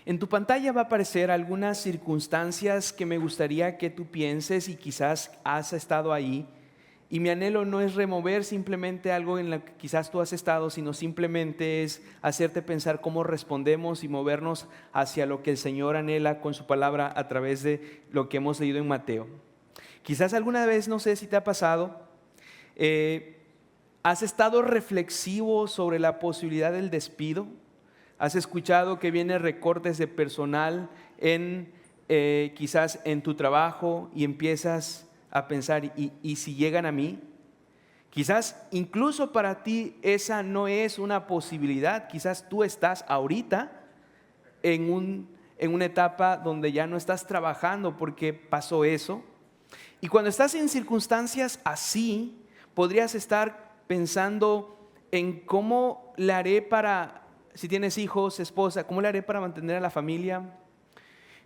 En tu pantalla va a aparecer algunas circunstancias que me gustaría que tú pienses y quizás has estado ahí. Y mi anhelo no es remover simplemente algo en lo que quizás tú has estado, sino simplemente es hacerte pensar cómo respondemos y movernos hacia lo que el Señor anhela con su palabra a través de lo que hemos leído en Mateo. Quizás alguna vez, no sé si te ha pasado, has estado reflexivo sobre la posibilidad del despido. Has escuchado que vienen recortes de personal quizás en tu trabajo y empiezas a pensar, ¿y si llegan a mí? Quizás incluso para ti esa no es una posibilidad. Quizás tú estás ahorita en una etapa donde ya no estás trabajando porque pasó eso. Y cuando estás en circunstancias así, podrías estar pensando en cómo le haré para, si tienes hijos, esposa, cómo le haré para mantener a la familia.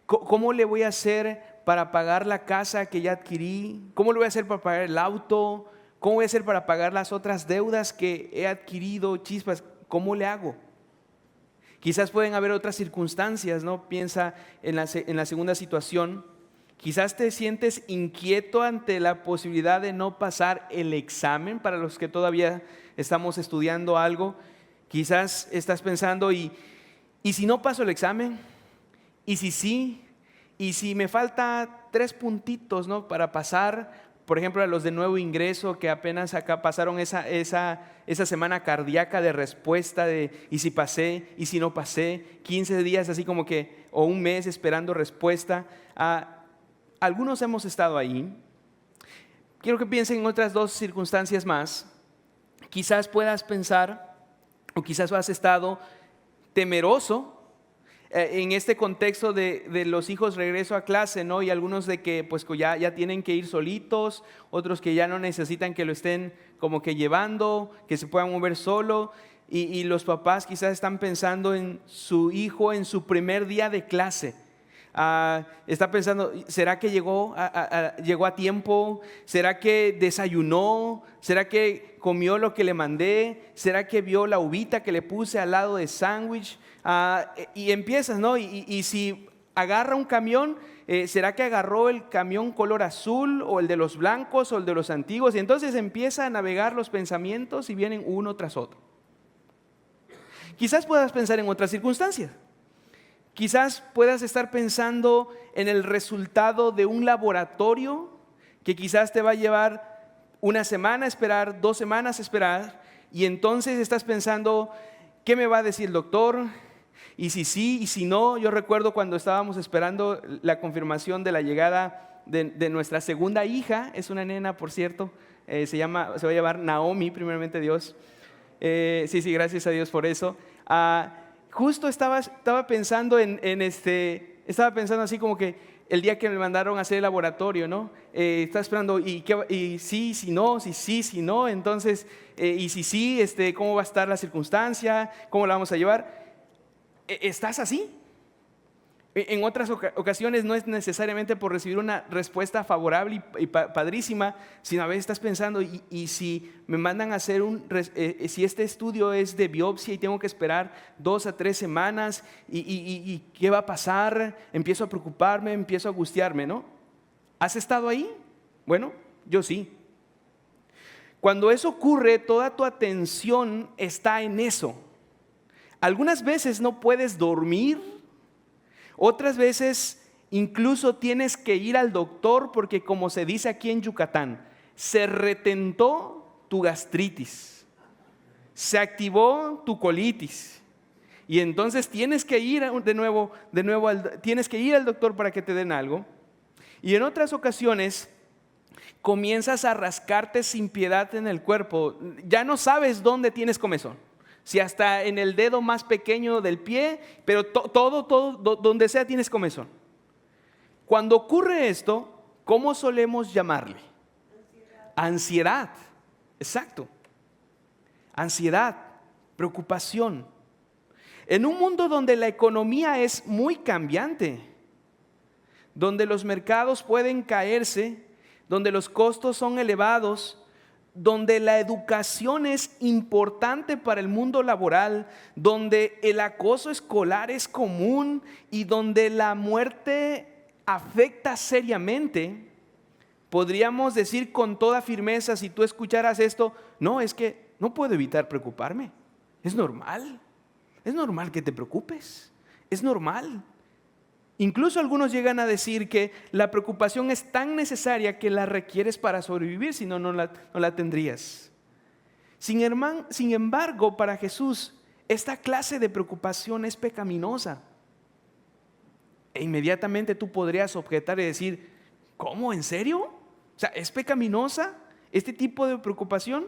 ¿Cómo le voy a hacer para pagar la casa que ya adquirí? ¿Cómo le voy a hacer para pagar el auto? ¿Cómo voy a hacer para pagar las otras deudas que he adquirido? Chispas, ¿cómo le hago? Quizás pueden haber otras circunstancias, ¿no? Piensa en la segunda situación. Quizás te sientes inquieto ante la posibilidad de no pasar el examen para los que todavía estamos estudiando algo. Quizás estás pensando, ¿y si no paso el examen? ¿Y si sí? ¿Y si me falta 3 puntitos, ¿no? para pasar? Por ejemplo, a los de nuevo ingreso que apenas acá pasaron esa semana cardíaca de respuesta de ¿y si pasé? ¿Y si no pasé? 15 días así como que, o un mes esperando respuesta. Algunos hemos estado ahí. Quiero que piensen en otras 2 circunstancias más. Quizás puedas pensar, o quizás has estado temeroso en este contexto de los hijos regreso a clase, ¿no? Y algunos de que pues ya tienen que ir solitos, otros que ya no necesitan que lo estén como que llevando, que se puedan mover solo. Y los papás quizás están pensando en su hijo en su primer día de clase. Está pensando, ¿será que llegó a tiempo? ¿Será que desayunó? ¿Será que comió lo que le mandé? ¿Será que vio la uvita que le puse al lado de sándwich? Y empiezas, ¿no? Y si agarra un camión, ¿será que agarró el camión color azul o el de los blancos o el de los antiguos? Y entonces empieza a navegar los pensamientos y vienen uno tras otro. Quizás puedas pensar en otras circunstancias. Quizás puedas estar pensando en el resultado de un laboratorio que quizás te va a llevar 1 semana a esperar, 2 semanas a esperar, y entonces estás pensando, ¿qué me va a decir el doctor? Y si sí, y si no. Yo recuerdo cuando estábamos esperando la confirmación de la llegada de nuestra segunda hija, es una nena, por cierto, se va a llamar Naomi, primeramente Dios. Sí, gracias a Dios por eso. Justo estaba pensando estaba pensando así como que el día que me mandaron a hacer el laboratorio, ¿no? Estaba esperando, y sí, si no, si no, entonces, y si sí, ¿cómo va a estar la circunstancia? ¿Cómo la vamos a llevar? ¿Estás así? En otras ocasiones no es necesariamente por recibir una respuesta favorable y padrísima, sino a veces estás pensando, ¿y si me mandan a hacer si este estudio es de biopsia y tengo que esperar 2 a 3 semanas, y qué va a pasar? Empiezo a preocuparme, empiezo a angustiarme, ¿no? ¿Has estado ahí? Bueno, yo sí. Cuando eso ocurre, toda tu atención está en eso. Algunas veces no puedes dormir. Otras veces incluso tienes que ir al doctor porque, como se dice aquí en Yucatán, se retentó tu gastritis, se activó tu colitis, y entonces tienes que ir de nuevo tienes que ir al doctor para que te den algo. Y en otras ocasiones comienzas a rascarte sin piedad en el cuerpo. Ya no sabes dónde tienes comezón. Si hasta en el dedo más pequeño del pie, pero todo, donde sea tienes comezón. Cuando ocurre esto, ¿cómo solemos llamarle? Ansiedad. Exacto. Ansiedad, preocupación. En un mundo donde la economía es muy cambiante, donde los mercados pueden caerse, donde los costos son elevados, donde la educación es importante para el mundo laboral, donde el acoso escolar es común y donde la muerte afecta seriamente, podríamos decir con toda firmeza, si tú escucharas esto, no, es que no puedo evitar preocuparme. Es normal que te preocupes, es normal. Incluso algunos llegan a decir que la preocupación es tan necesaria que la requieres para sobrevivir, si no, no la tendrías. Sin embargo, para Jesús, esta clase de preocupación es pecaminosa. E inmediatamente tú podrías objetar y decir, ¿cómo? ¿En serio? O sea, ¿es pecaminosa este tipo de preocupación?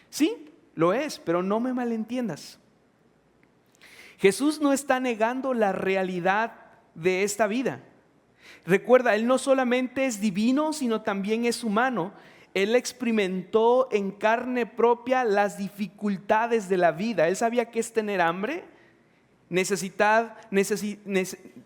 Sí, lo es, pero no me malentiendas. Jesús no está negando la realidad de esta vida. Recuerda, Él no solamente es divino, sino también es humano. Él experimentó en carne propia las dificultades de la vida. Él sabía qué es tener hambre,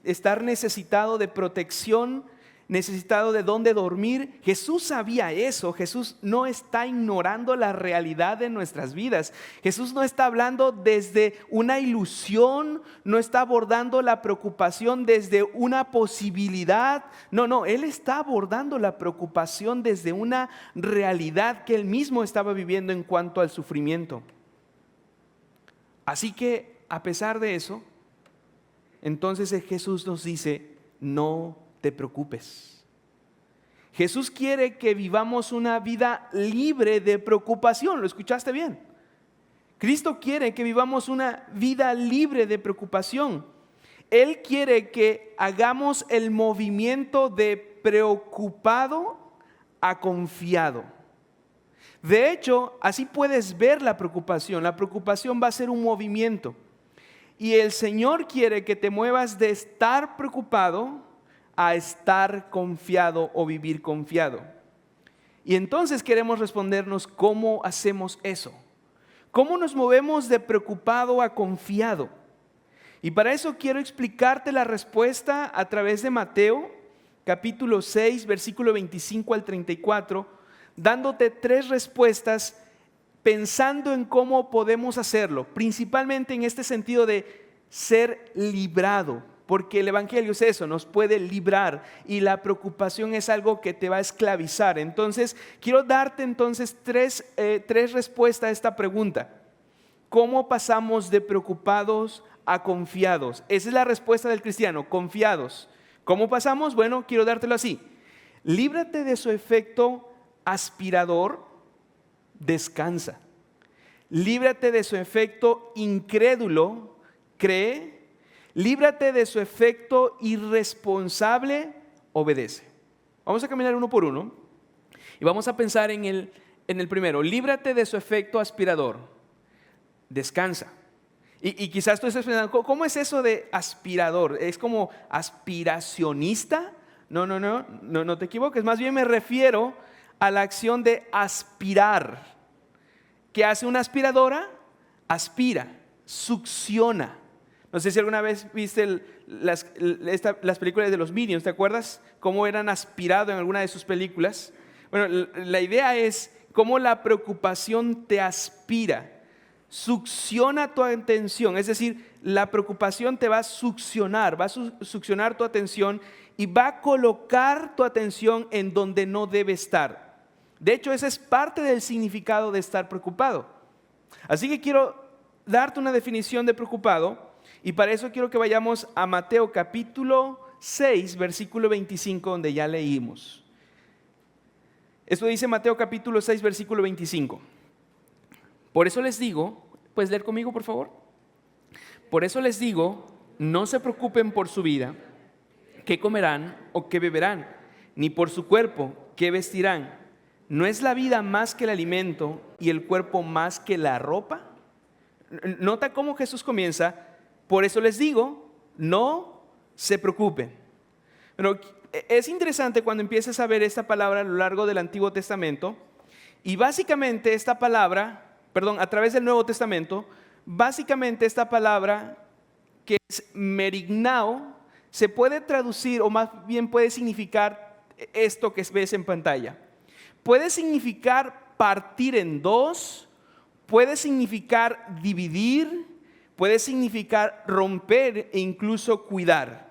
estar necesitado de protección, necesitado de dónde dormir. Jesús sabía eso. Jesús no está ignorando la realidad de nuestras vidas. Jesús no está hablando desde una ilusión, no está abordando la preocupación desde una posibilidad. No, Él está abordando la preocupación desde una realidad que Él mismo estaba viviendo en cuanto al sufrimiento. Así que, a pesar de eso, entonces Jesús nos dice, no te preocupes. Jesús quiere que vivamos una vida libre de preocupación. ¿Lo escuchaste bien? Cristo quiere que vivamos una vida libre de preocupación. Él quiere que hagamos el movimiento de preocupado a confiado. De hecho, así puedes ver la preocupación. La preocupación va a ser un movimiento. Y el Señor quiere que te muevas de estar preocupado a estar confiado o vivir confiado. Y entonces queremos respondernos, ¿cómo hacemos eso? ¿Cómo nos movemos de preocupado a confiado? Y para eso quiero explicarte la respuesta a través de Mateo, capítulo 6, versículo 25 al 34, dándote 3 respuestas pensando en cómo podemos hacerlo, principalmente en este sentido de ser librado. Porque el Evangelio es eso, nos puede librar y la preocupación es algo que te va a esclavizar. Entonces, quiero darte entonces tres respuestas a esta pregunta. ¿Cómo pasamos de preocupados a confiados? Esa es la respuesta del cristiano, confiados. ¿Cómo pasamos? Bueno, quiero dártelo así. Líbrate de su efecto aspirador, descansa. Líbrate de su efecto incrédulo, cree. Líbrate de su efecto irresponsable, obedece. Vamos a caminar uno por uno y vamos a pensar en el primero. Líbrate de su efecto aspirador, descansa. Y quizás tú estés pensando, ¿cómo es eso de aspirador? ¿Es como aspiracionista? No te equivoques. Más bien me refiero a la acción de aspirar. ¿Qué hace una aspiradora? Aspira, succiona. No sé si alguna vez viste las películas de los Minions, ¿te acuerdas? Cómo eran aspirados en alguna de sus películas. Bueno, la idea es cómo la preocupación te aspira, succiona tu atención. Es decir, la preocupación te va a succionar tu atención y va a colocar tu atención en donde no debe estar. De hecho, esa es parte del significado de estar preocupado. Así que quiero darte una definición de preocupado. Y para eso quiero que vayamos a Mateo capítulo 6, versículo 25, donde ya leímos. Esto dice Mateo capítulo 6, versículo 25. Por eso les digo, ¿puedes leer conmigo, por favor? Por eso les digo, no se preocupen por su vida, qué comerán o qué beberán, ni por su cuerpo, qué vestirán. ¿No es la vida más que el alimento y el cuerpo más que la ropa? Nota cómo Jesús comienza. Por eso les digo, no se preocupen. Pero es interesante cuando empiezas a ver esta palabra a lo largo del Antiguo Testamento. Y básicamente esta palabra, a través del Nuevo Testamento, básicamente esta palabra que es merignao, se puede traducir o más bien puede significar esto que ves en pantalla. Puede significar partir en dos, puede significar dividir, puede significar romper e incluso cuidar.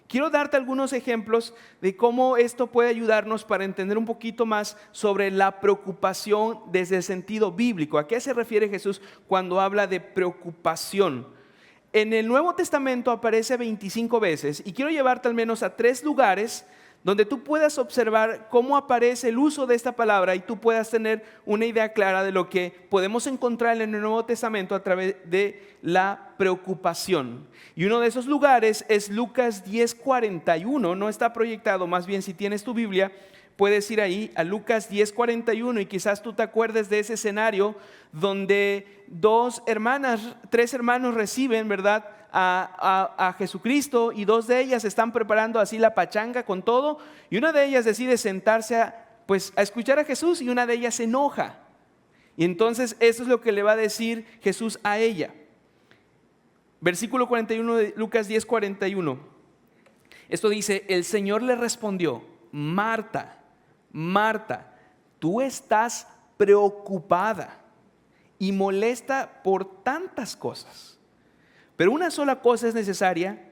Quiero darte algunos ejemplos de cómo esto puede ayudarnos para entender un poquito más sobre la preocupación desde el sentido bíblico. ¿A qué se refiere Jesús cuando habla de preocupación? En el Nuevo Testamento aparece 25 veces y quiero llevarte al menos a 3 lugares donde tú puedas observar cómo aparece el uso de esta palabra y tú puedas tener una idea clara de lo que podemos encontrar en el Nuevo Testamento a través de la preocupación. Y uno de esos lugares es Lucas 10:41, no está proyectado, más bien si tienes tu Biblia, puedes ir ahí a Lucas 10:41 y quizás tú te acuerdes de ese escenario donde 3 hermanos reciben, ¿verdad?, a Jesucristo, y 2 de ellas están preparando así la pachanga con todo, y una de ellas decide sentarse a escuchar a Jesús, y una de ellas se enoja. Y entonces eso es lo que le va a decir Jesús a ella. Versículo 41 de Lucas 10:41. Esto dice: el Señor le respondió: Marta, Marta, tú estás preocupada y molesta por tantas cosas, pero una sola cosa es necesaria,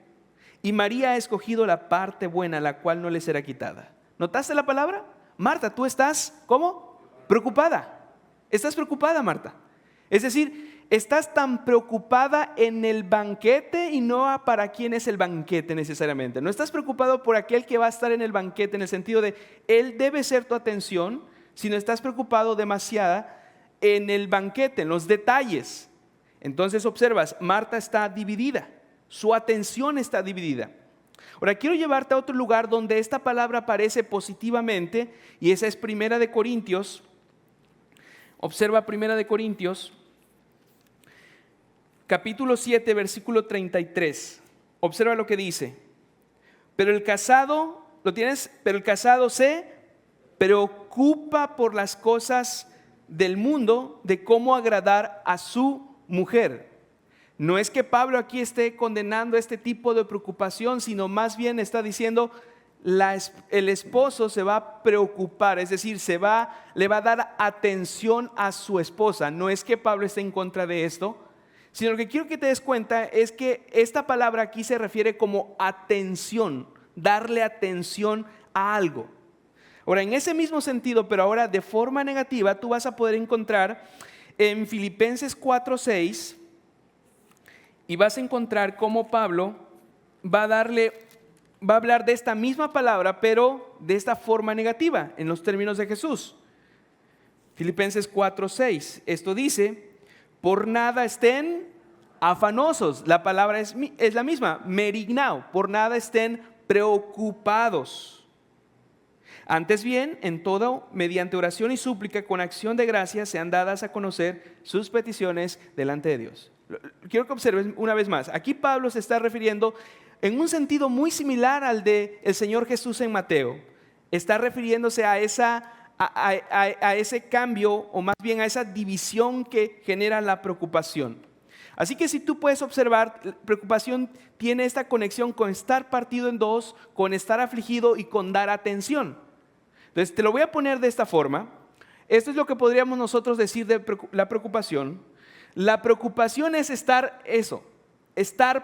y María ha escogido la parte buena, la cual no le será quitada. ¿Notaste la palabra? Marta, tú estás, ¿cómo? Preocupada. Estás preocupada, Marta. Es decir, estás tan preocupada en el banquete y no para quién es el banquete necesariamente. No estás preocupado por aquel que va a estar en el banquete en el sentido de él debe ser tu atención, sino estás preocupado demasiada en el banquete, en los detalles. Entonces observas, Marta está dividida, su atención está dividida. Ahora quiero llevarte a otro lugar donde esta palabra aparece positivamente, y esa es Primera de Corintios. Observa Primera de Corintios, capítulo 7, versículo 33. Observa lo que dice: pero el casado, ¿lo tienes? Pero el casado se preocupa por las cosas del mundo, de cómo agradar a su mujer. No es que Pablo aquí esté condenando este tipo de preocupación, sino más bien está diciendo el esposo se va a preocupar, es decir, le va a dar atención a su esposa. No es que Pablo esté en contra de esto, sino lo que quiero que te des cuenta es que esta palabra aquí se refiere como atención, darle atención a algo. Ahora, en ese mismo sentido, pero ahora de forma negativa, tú vas a poder encontrar en Filipenses 4:6, y vas a encontrar cómo Pablo va a hablar de esta misma palabra, pero de esta forma negativa, en los términos de Jesús. Filipenses 4:6, esto dice: por nada estén afanosos. La palabra es la misma, merignao, por nada estén preocupados. Antes bien, en todo, mediante oración y súplica, con acción de gracias, sean dadas a conocer sus peticiones delante de Dios. Quiero que observes una vez más. Aquí Pablo se está refiriendo en un sentido muy similar al de el Señor Jesús en Mateo. Está refiriéndose a ese cambio, o más bien a esa división que genera la preocupación. Así que si tú puedes observar, preocupación tiene esta conexión con estar partido en dos, con estar afligido y con dar atención. Entonces te lo voy a poner de esta forma. Esto es lo que podríamos nosotros decir de la preocupación. La preocupación es estar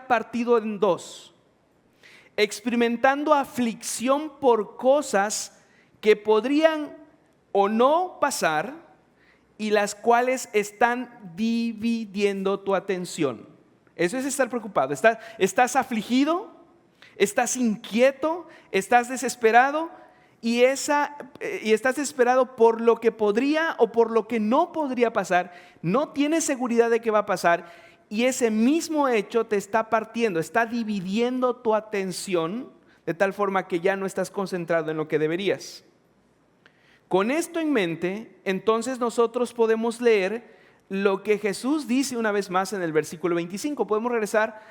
partido en dos, experimentando aflicción por cosas que podrían o no pasar y las cuales están dividiendo tu atención. Eso es estar preocupado. Estás afligido, estás inquieto, estás desesperado y estás desesperado por lo que podría o por lo que no podría pasar. No tienes seguridad de que va a pasar, y ese mismo hecho te está partiendo, está dividiendo tu atención de tal forma que ya no estás concentrado en lo que deberías. Con esto en mente, entonces nosotros podemos leer lo que Jesús dice una vez más en el versículo 25. Podemos regresar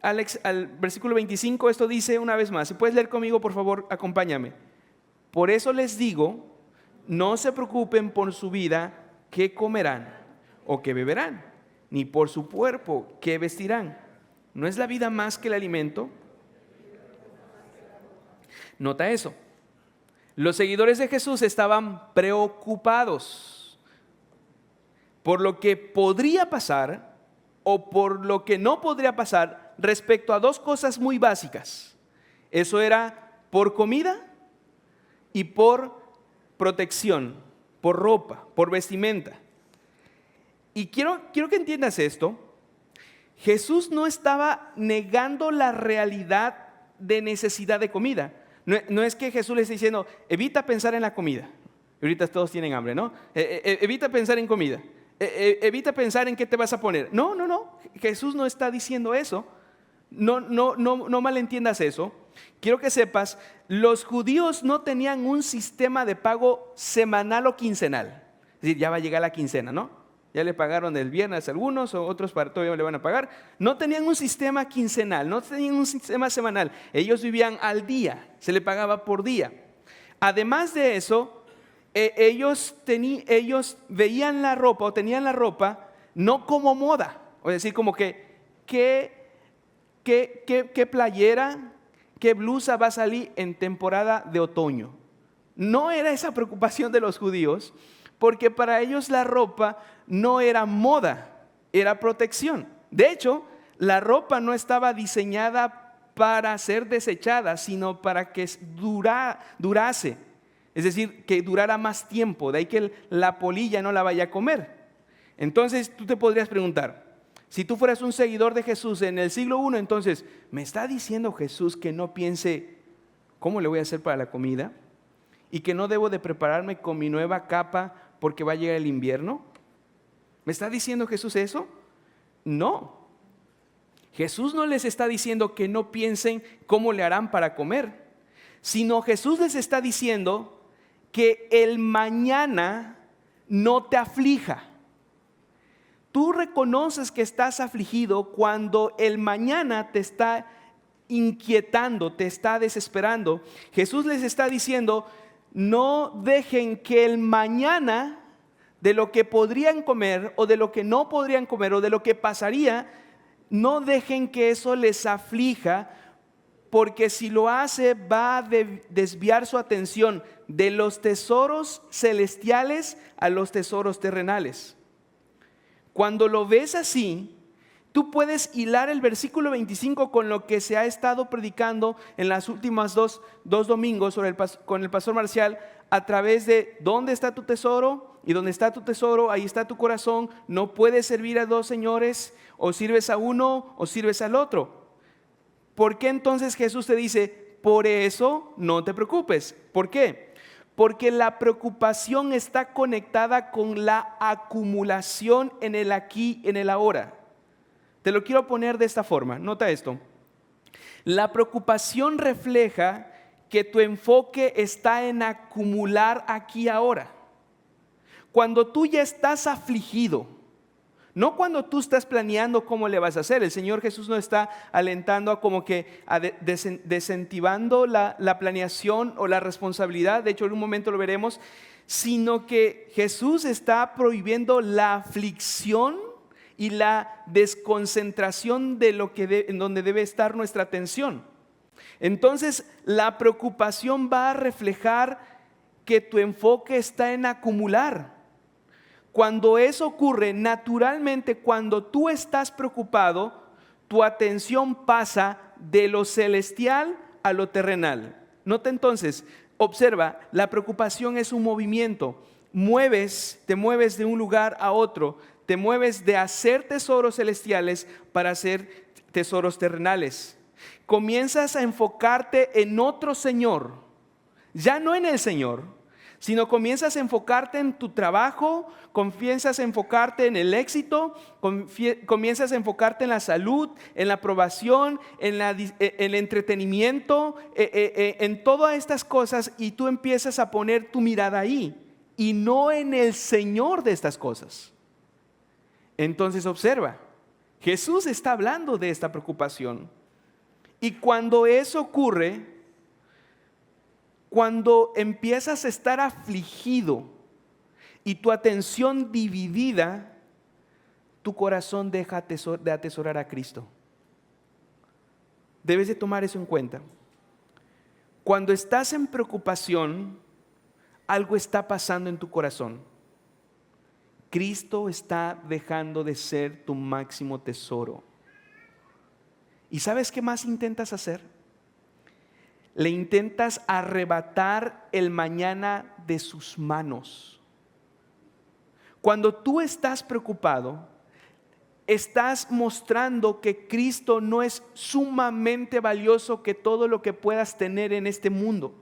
al versículo 25. Esto dice una vez más. Si puedes leer conmigo, por favor, acompáñame. Por eso les digo, no se preocupen por su vida, qué comerán o qué beberán, ni por su cuerpo, qué vestirán. ¿No es la vida más que el alimento? Nota eso. Los seguidores de Jesús estaban preocupados por lo que podría pasar o por lo que no podría pasar respecto a dos cosas muy básicas. Eso era por comida y por protección, por ropa, por vestimenta. Y quiero que entiendas esto. Jesús no estaba negando la realidad de necesidad de comida. No es que Jesús le esté diciendo, evita pensar en la comida. Ahorita todos tienen hambre, ¿no? Evita pensar en comida. Evita pensar en qué te vas a poner. No. Jesús no está diciendo eso. No malentiendas eso. Quiero que sepas, los judíos no tenían un sistema de pago semanal o quincenal. Es decir, ya va a llegar la quincena, ¿no? Ya le pagaron el viernes a algunos, o otros todavía le van a pagar. No tenían un sistema quincenal, no tenían un sistema semanal. Ellos vivían al día, se le pagaba por día. Además de eso, ellos veían la ropa o tenían la ropa no como moda. Es decir, como ¿qué playera, qué blusa va a salir en temporada de otoño? No era esa preocupación de los judíos, porque para ellos la ropa no era moda, era protección. De hecho, la ropa no estaba diseñada para ser desechada, sino para que durase. Es decir, que durara más tiempo, de ahí que la polilla no la vaya a comer. Entonces tú te podrías preguntar, si tú fueras un seguidor de Jesús en el siglo I, entonces, ¿me está diciendo Jesús que no piense cómo le voy a hacer para la comida? ¿Y que no debo de prepararme con mi nueva capa porque va a llegar el invierno? ¿Me está diciendo Jesús eso? No. Jesús no les está diciendo que no piensen cómo le harán para comer, sino Jesús les está diciendo que el mañana no te aflija. Tú reconoces que estás afligido cuando el mañana te está inquietando, te está desesperando. Jesús les está diciendo, no dejen que el mañana de lo que podrían comer o de lo que no podrían comer o de lo que pasaría, no dejen que eso les aflija, porque si lo hace va a desviar su atención de los tesoros celestiales a los tesoros terrenales. Cuando lo ves así, tú puedes hilar el versículo 25 con lo que se ha estado predicando en las últimas dos domingos con el pastor Marcial, a través de ¿dónde está tu tesoro? Y donde está tu tesoro, ahí está tu corazón. No puedes servir a dos señores, o sirves a uno o sirves al otro. ¿Por qué entonces Jesús te dice, por eso no te preocupes? ¿Por qué? Porque la preocupación está conectada con la acumulación en el aquí, en el ahora. Te lo quiero poner de esta forma, nota esto. La preocupación refleja que tu enfoque está en acumular aquí ahora. Cuando tú ya estás afligido, no cuando tú estás planeando cómo le vas a hacer. El Señor Jesús no está alentando a desincentivando la planeación o la responsabilidad. De hecho, en un momento lo veremos. Sino que Jesús está prohibiendo la aflicción y la desconcentración de en donde debe estar nuestra atención. Entonces, la preocupación va a reflejar que tu enfoque está en acumular. Cuando eso ocurre, naturalmente, cuando tú estás preocupado, tu atención pasa de lo celestial a lo terrenal. Nota entonces, observa, la preocupación es un movimiento. Te mueves de un lugar a otro, te mueves de hacer tesoros celestiales para hacer tesoros terrenales. Comienzas a enfocarte en otro Señor, ya no en el Señor, sino comienzas a enfocarte en tu trabajo, comienzas a enfocarte en el éxito, comienzas a enfocarte en la salud, en la aprobación, en el entretenimiento, en todas estas cosas, y tú empiezas a poner tu mirada ahí y no en el Señor de estas cosas. Entonces observa, Jesús está hablando de esta preocupación, y cuando eso ocurre, cuando empiezas a estar afligido y tu atención dividida, tu corazón deja de atesorar a Cristo. Debes de tomar eso en cuenta. Cuando estás en preocupación, algo está pasando en tu corazón. Cristo está dejando de ser tu máximo tesoro. ¿Y sabes qué más intentas hacer? Le intentas arrebatar el mañana de sus manos. Cuando tú estás preocupado, estás mostrando que Cristo no es sumamente valioso que todo lo que puedas tener en este mundo.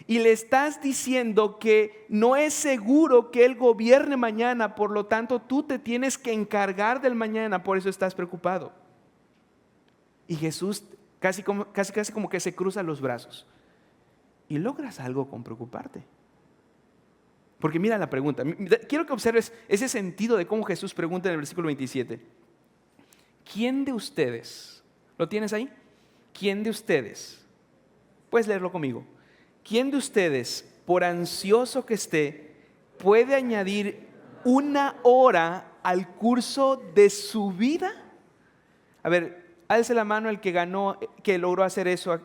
Y le estás diciendo que no es seguro que Él gobierne mañana, por lo tanto tú te tienes que encargar del mañana, por eso estás preocupado. Y Jesús casi como que se cruza los brazos. Y logras algo con preocuparte. Porque mira la pregunta, quiero que observes ese sentido de cómo Jesús pregunta en el versículo 27. ¿Quién de ustedes, lo tienes ahí? ¿Quién de ustedes? Puedes leerlo conmigo. ¿Quién de ustedes, por ansioso que esté, puede añadir una hora al curso de su vida? A ver, alce la mano el que logró hacer eso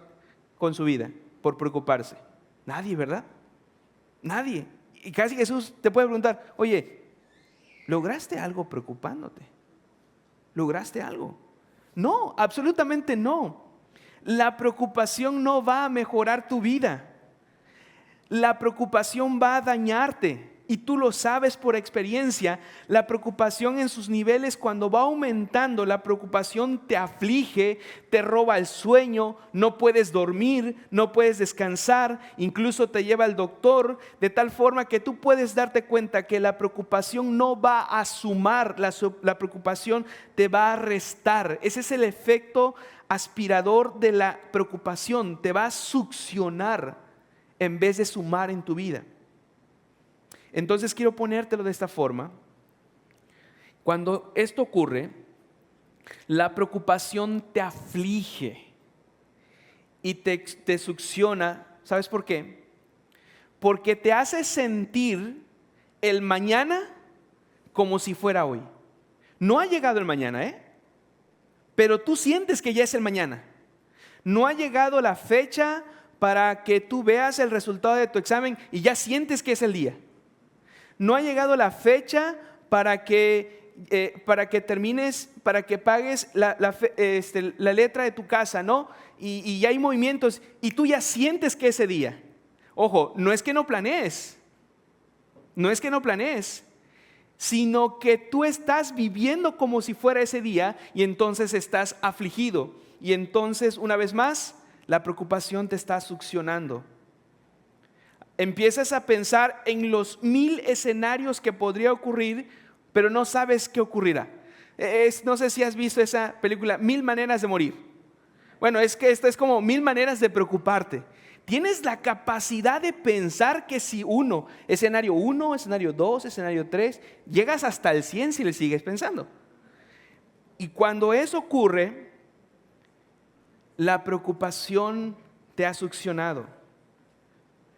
con su vida, por preocuparse. Nadie, ¿verdad? Nadie. Y casi Jesús te puede preguntar, oye, ¿lograste algo preocupándote? ¿Lograste algo? No, absolutamente no. La preocupación no va a mejorar tu vida. La preocupación va a dañarte. Y tú lo sabes por experiencia. La preocupación en sus niveles, cuando va aumentando, la preocupación te aflige, te roba el sueño, no puedes dormir, no puedes descansar, incluso te lleva al doctor, de tal forma que tú puedes darte cuenta que la preocupación no va a sumar, la preocupación te va a restar. Ese es el efecto aspirador de la preocupación, te va a succionar en vez de sumar en tu vida. Entonces quiero ponértelo de esta forma. Cuando esto ocurre, la preocupación te aflige y te succiona. ¿Sabes por qué? Porque te hace sentir el mañana como si fuera hoy. No ha llegado el mañana, pero tú sientes que ya es el mañana. No ha llegado la fecha para que tú veas el resultado de tu examen y ya sientes que es el día. No ha llegado la fecha para que termines, para que pagues la letra de tu casa, ¿no? Y ya hay movimientos y tú ya sientes que ese día. Ojo, no es que no planees, sino que tú estás viviendo como si fuera ese día y entonces estás afligido. Y entonces, una vez más, la preocupación te está succionando. Empiezas a pensar en los 1000 escenarios que podría ocurrir, pero no sabes qué ocurrirá. No sé si has visto esa película, 1000 maneras de morir. Bueno, es que esta es como 1000 maneras de preocuparte. Tienes la capacidad de pensar que si escenario 1, escenario 2, escenario 3, llegas hasta el 100 si le sigues pensando. Y cuando eso ocurre, la preocupación te ha succionado.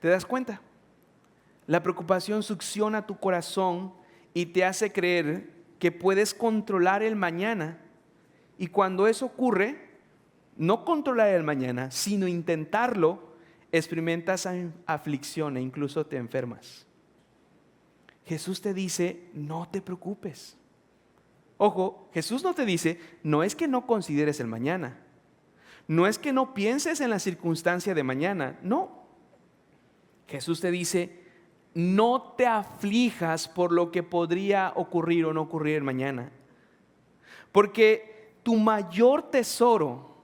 ¿Te das cuenta? La preocupación succiona tu corazón y te hace creer que puedes controlar el mañana. Y cuando eso ocurre, no controlar el mañana, sino intentarlo, experimentas aflicción e incluso te enfermas. Jesús te dice, no te preocupes. Ojo, Jesús no te dice, no es que no consideres el mañana. No es que no pienses en la circunstancia de mañana. No. Jesús te dice, no te aflijas por lo que podría ocurrir o no ocurrir mañana. Porque tu mayor tesoro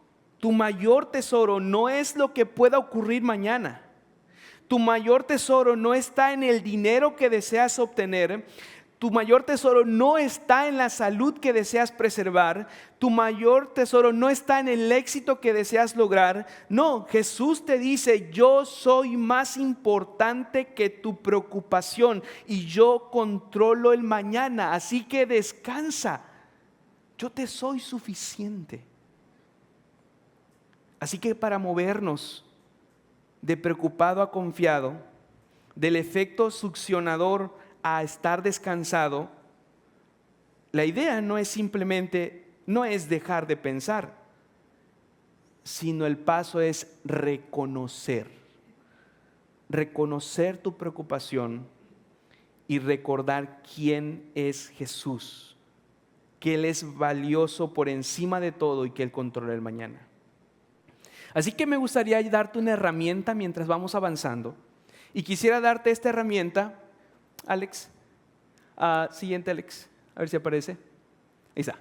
no es lo que pueda ocurrir mañana. Tu mayor tesoro no está en el dinero que deseas obtener. Tu mayor tesoro no está en la salud que deseas preservar. Tu mayor tesoro no está en el éxito que deseas lograr. No, Jesús te dice, yo soy más importante que tu preocupación y yo controlo el mañana. Así que descansa. Yo te soy suficiente. Así que para movernos de preocupado a confiado, del efecto succionador a estar descansado, la idea no es dejar de pensar, sino el paso es reconocer reconocer tu preocupación y recordar quién es Jesús, que Él es valioso por encima de todo y que Él controla el mañana. Así que me gustaría darte una herramienta mientras vamos avanzando. Y quisiera darte esta herramienta, Alex. Siguiente, Alex. A ver si aparece. Ahí está.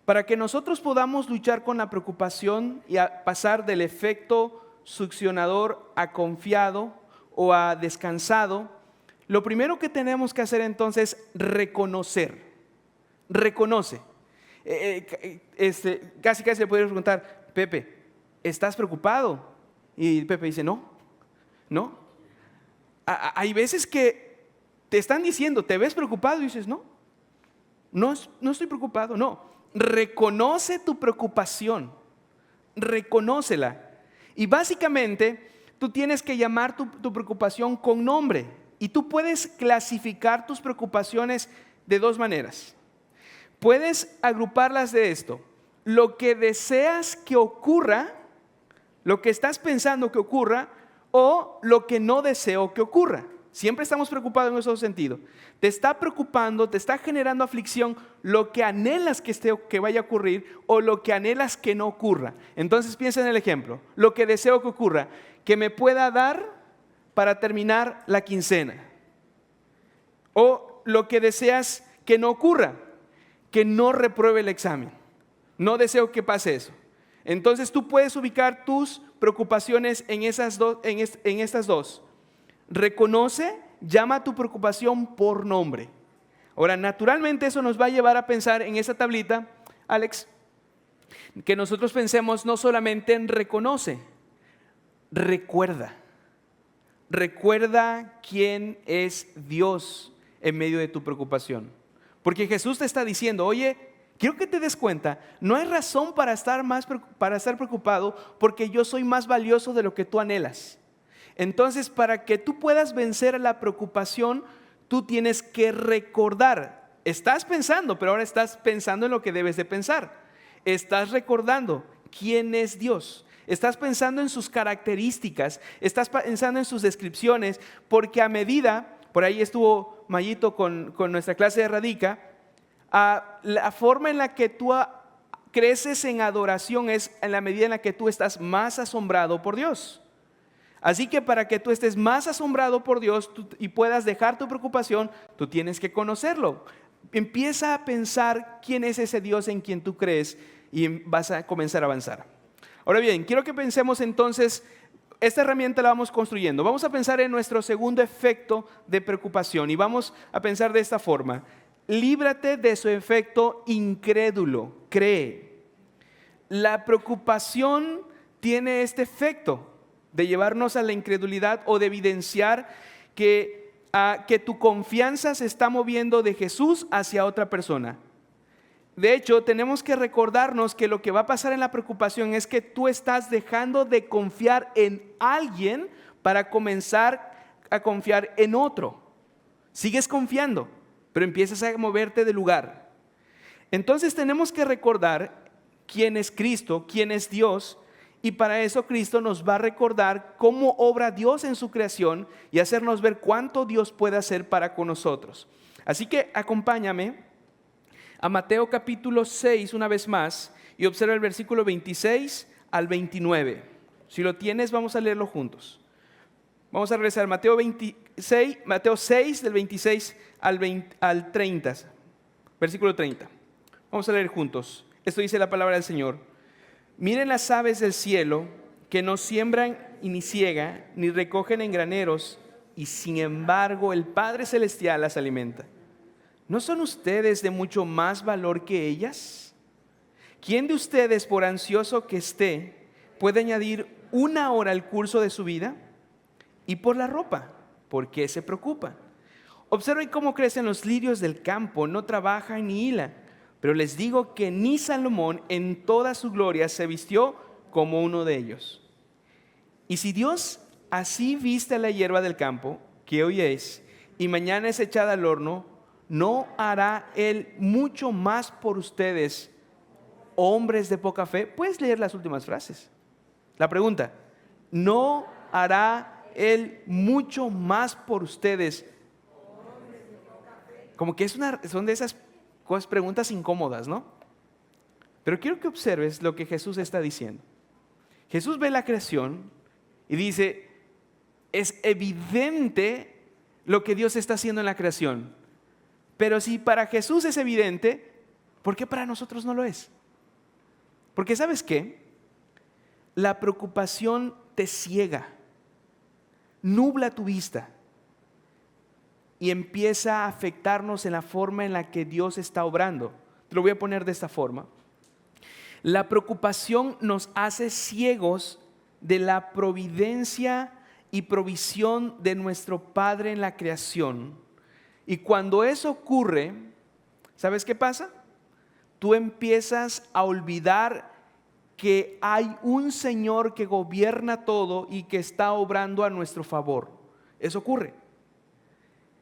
Para que nosotros podamos luchar con la preocupación y pasar del efecto succionador a confiado o a descansado, lo primero que tenemos que hacer entonces es reconocer. Reconoce. Casi le podría preguntar, Pepe, ¿estás preocupado? Y Pepe dice, no. Hay veces que te están diciendo, ¿te ves preocupado? Y dices, no estoy preocupado, no. Reconoce tu preocupación, reconócela. Y básicamente tú tienes que llamar tu preocupación con nombre. Y tú puedes clasificar tus preocupaciones de dos maneras. Puedes agruparlas de esto: lo que deseas que ocurra, lo que estás pensando que ocurra, o lo que no deseo que ocurra. Siempre estamos preocupados en ese sentido. Te está preocupando, te está generando aflicción lo que anhelas que vaya a ocurrir o lo que anhelas que no ocurra. Entonces piensa en el ejemplo: lo que deseo que ocurra, que me pueda dar para terminar la quincena. O lo que deseas que no ocurra, que no repruebe el examen. No deseo que pase eso. Entonces tú puedes ubicar tus preocupaciones en estas dos. Reconoce, llama tu preocupación por nombre. Ahora, naturalmente eso nos va a llevar a pensar en esta tablita, Alex, que nosotros pensemos no solamente en reconoce, recuerda. Recuerda quién es Dios en medio de tu preocupación. Porque Jesús te está diciendo, oye, quiero que te des cuenta, no hay razón para estar preocupado, porque yo soy más valioso de lo que tú anhelas. Entonces, para que tú puedas vencer la preocupación, tú tienes que recordar. Estás pensando, pero ahora estás pensando en lo que debes de pensar. Estás recordando quién es Dios. Estás pensando en sus características, estás pensando en sus descripciones, porque a medida, por ahí estuvo Mayito con nuestra clase de Radica, la forma en la que tú creces en adoración es en la medida en la que tú estás más asombrado por Dios. Así que para que tú estés más asombrado por Dios y puedas dejar tu preocupación, tú tienes que conocerlo. Empieza a pensar quién es ese Dios en quien tú crees y vas a comenzar a avanzar. Ahora bien, quiero que pensemos entonces, esta herramienta la vamos construyendo. Vamos a pensar en nuestro segundo efecto de preocupación y vamos a pensar de esta forma: líbrate de su efecto incrédulo, cree. La preocupación tiene este efecto de llevarnos a la incredulidad o de evidenciar que tu confianza se está moviendo de Jesús hacia otra persona. De hecho, tenemos que recordarnos que lo que va a pasar en la preocupación es que tú estás dejando de confiar en alguien para comenzar a confiar en otro. Sigues confiando, pero empiezas a moverte de lugar. Entonces tenemos que recordar quién es Cristo, quién es Dios, y para eso Cristo nos va a recordar cómo obra Dios en su creación y hacernos ver cuánto Dios puede hacer para con nosotros. Así que acompáñame a Mateo capítulo 6 una vez más y observa el versículo 26 al 29. Si lo tienes, vamos a leerlo juntos. Vamos a regresar a Mateo 6 del 26 al 30, versículo 30. Vamos a leer juntos. Esto dice la palabra del Señor. Miren las aves del cielo, que no siembran y ni ciegan, ni recogen en graneros, y sin embargo el Padre Celestial las alimenta. ¿No son ustedes de mucho más valor que ellas? ¿Quién de ustedes, por ansioso que esté, puede añadir una hora al curso de su vida? Y por la ropa, ¿por qué se preocupan? Observen cómo crecen los lirios del campo, no trabajan ni hilan. Pero les digo que ni Salomón en toda su gloria se vistió como uno de ellos. Y si Dios así viste a la hierba del campo, que hoy es, y mañana es echada al horno, ¿no hará Él mucho más por ustedes, hombres de poca fe? Puedes leer las últimas frases. La pregunta: ¿no hará Él mucho más por ustedes. Como que son de esas preguntas incómodas, ¿no? Pero quiero que observes lo que Jesús está diciendo. Jesús ve la creación y dice, es evidente lo que Dios está haciendo en la creación. Pero si para Jesús es evidente, ¿por qué para nosotros no lo es? Porque ¿sabes qué? La preocupación te ciega, nubla tu vista y empieza a afectarnos en la forma en la que Dios está obrando. Te lo voy a poner de esta forma. La preocupación nos hace ciegos de la providencia y provisión de nuestro Padre en la creación. Y cuando eso ocurre, ¿sabes qué pasa? Tú empiezas a olvidar que hay un Señor que gobierna todo y que está obrando a nuestro favor. Eso ocurre.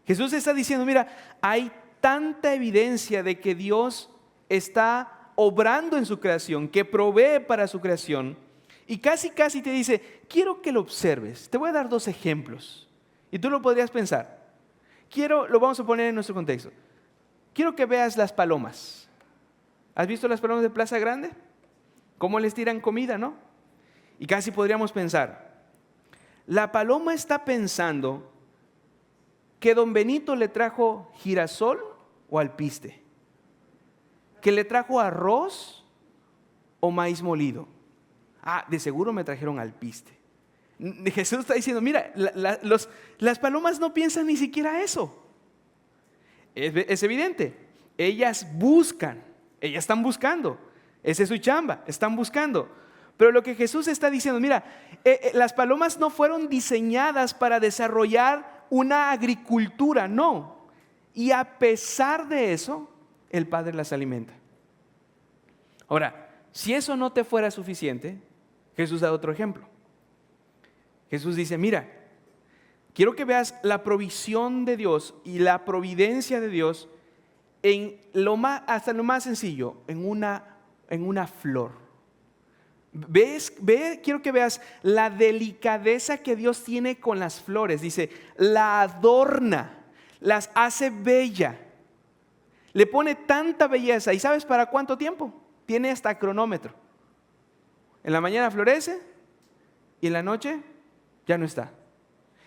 Jesús está diciendo, mira, hay tanta evidencia de que Dios está obrando en su creación, que provee para su creación, y casi te dice, quiero que lo observes. Te voy a dar 2 ejemplos y tú lo podrías pensar. Lo vamos a poner en nuestro contexto. Quiero que veas las palomas. ¿Has visto las palomas de Plaza Grande? ¿Cómo les tiran comida, no? Y casi podríamos pensar, la paloma está pensando que don Benito le trajo girasol o alpiste, que le trajo arroz o maíz molido. De seguro me trajeron alpiste. Jesús está diciendo, mira, las palomas no piensan ni siquiera eso. Es evidente, ellas están buscando, esa es su chamba, están buscando. Pero lo que Jesús está diciendo, mira, las palomas no fueron diseñadas para desarrollar una agricultura, no. Y a pesar de eso, el Padre las alimenta. Ahora, si eso no te fuera suficiente, Jesús da otro ejemplo. Jesús dice, mira, quiero que veas la provisión de Dios y la providencia de Dios hasta lo más sencillo, en una flor. Quiero que veas la delicadeza que Dios tiene con las flores. Dice, la adorna, las hace bella, le pone tanta belleza. ¿Y sabes para cuánto tiempo? Tiene hasta cronómetro. En la mañana florece y en la noche ya no está.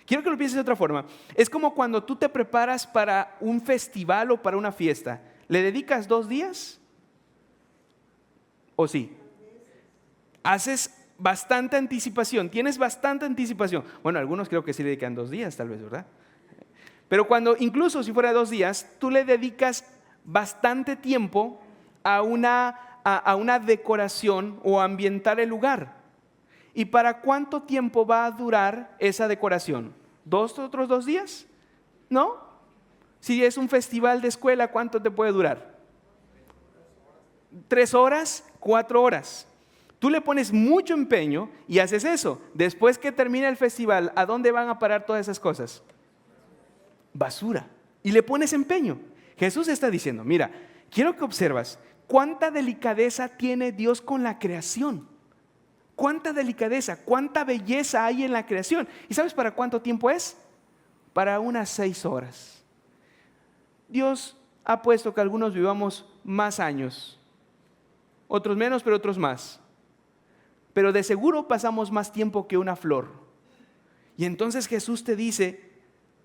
Quiero que lo pienses de otra forma. Es como cuando tú te preparas para un festival o para una fiesta. ¿Le dedicas 2 días? ¿O sí? Haces bastante anticipación, tienes bastante anticipación. Bueno, algunos creo que sí le dedican 2 días tal vez, ¿verdad? Pero incluso si fuera 2 días, tú le dedicas bastante tiempo a una decoración o ambientar el lugar. ¿Y para cuánto tiempo va a durar esa decoración? ¿Otros 2 días? ¿No? Si es un festival de escuela, ¿cuánto te puede durar? 3 horas, 4 horas. Tú le pones mucho empeño y haces eso. Después que termina el festival, ¿a dónde van a parar todas esas cosas? Basura. Y le pones empeño. Jesús está diciendo, mira, quiero que observas cuánta delicadeza tiene Dios con la creación. Cuánta delicadeza, cuánta belleza hay en la creación. ¿Y sabes para cuánto tiempo es? Para unas 6 horas. Dios ha puesto que algunos vivamos más años, otros menos, pero otros más. Pero de seguro pasamos más tiempo que una flor. Y entonces Jesús te dice,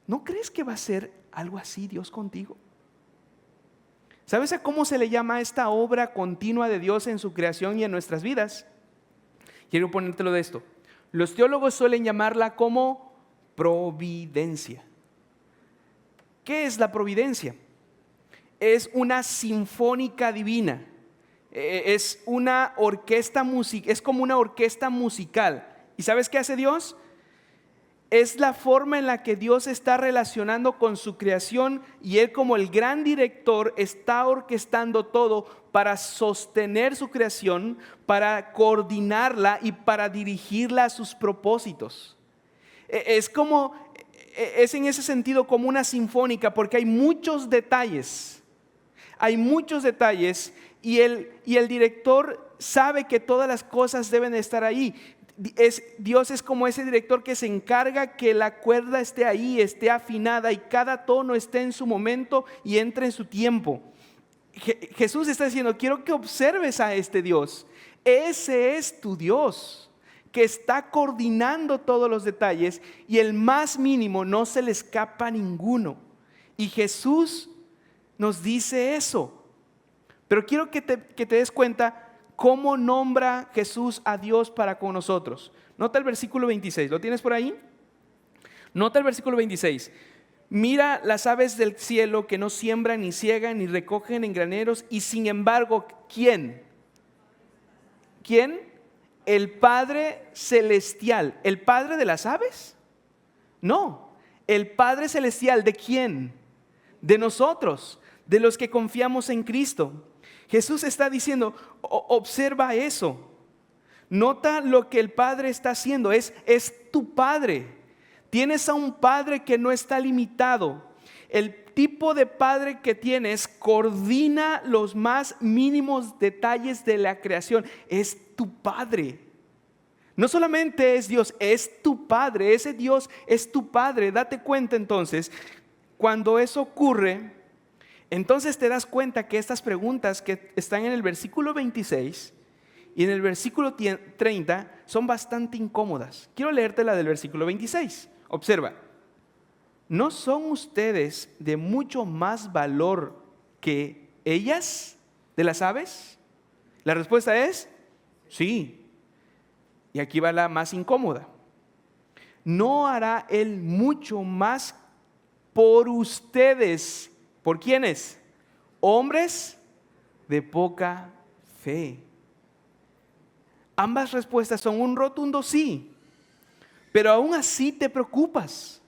¿no crees que va a ser algo así Dios contigo? ¿Sabes a cómo se le llama esta obra continua de Dios en su creación y en nuestras vidas? Quiero ponértelo de esto. Los teólogos suelen llamarla como providencia. ¿Qué es la providencia? Es una sinfónica divina. Es una orquesta musical, es como una orquesta musical. ¿Y sabes qué hace Dios? Es la forma en la que Dios está relacionando con su creación y Él, como el gran director, está orquestando todo para sostener su creación, para coordinarla y para dirigirla a sus propósitos. Es en ese sentido como una sinfónica, porque hay muchos detalles y el director sabe que todas las cosas deben estar ahí. Dios es como ese director que se encarga que la cuerda esté ahí, esté afinada y cada tono esté en su momento y entre en su tiempo. Jesús está diciendo, quiero que observes a este Dios. Ese es tu Dios, que está coordinando todos los detalles y el más mínimo no se le escapa a ninguno. Y Jesús nos dice eso. Pero quiero que te des cuenta cómo nombra Jesús a Dios para con nosotros. Nota el versículo 26, ¿lo tienes por ahí? Nota el versículo 26. Mira las aves del cielo que no siembran, ni ciegan, ni recogen en graneros, y sin embargo, ¿quién? ¿Quién? El Padre Celestial. ¿El Padre de las aves? No, el Padre Celestial, ¿de quién? De nosotros, de los que confiamos en Cristo. Jesús está diciendo, observa eso. Nota lo que el Padre está haciendo, es tu Padre. Tienes a un Padre que no está limitado. El tipo de Padre que tienes coordina los más mínimos detalles de la creación. Es tu Padre. No solamente es Dios, es tu Padre. Ese Dios es tu Padre. Date cuenta entonces, cuando eso ocurre, entonces te das cuenta que estas preguntas que están en el versículo 26 y en el versículo 30 son bastante incómodas. Quiero leerte la del versículo 26. Observa, ¿no son ustedes de mucho más valor que ellas, de las aves? La respuesta es sí. Y aquí va la más incómoda. ¿No hará Él mucho más por ustedes? ¿Por quiénes? Hombres de poca fe. Ambas respuestas son un rotundo sí. Pero aún así te preocupas.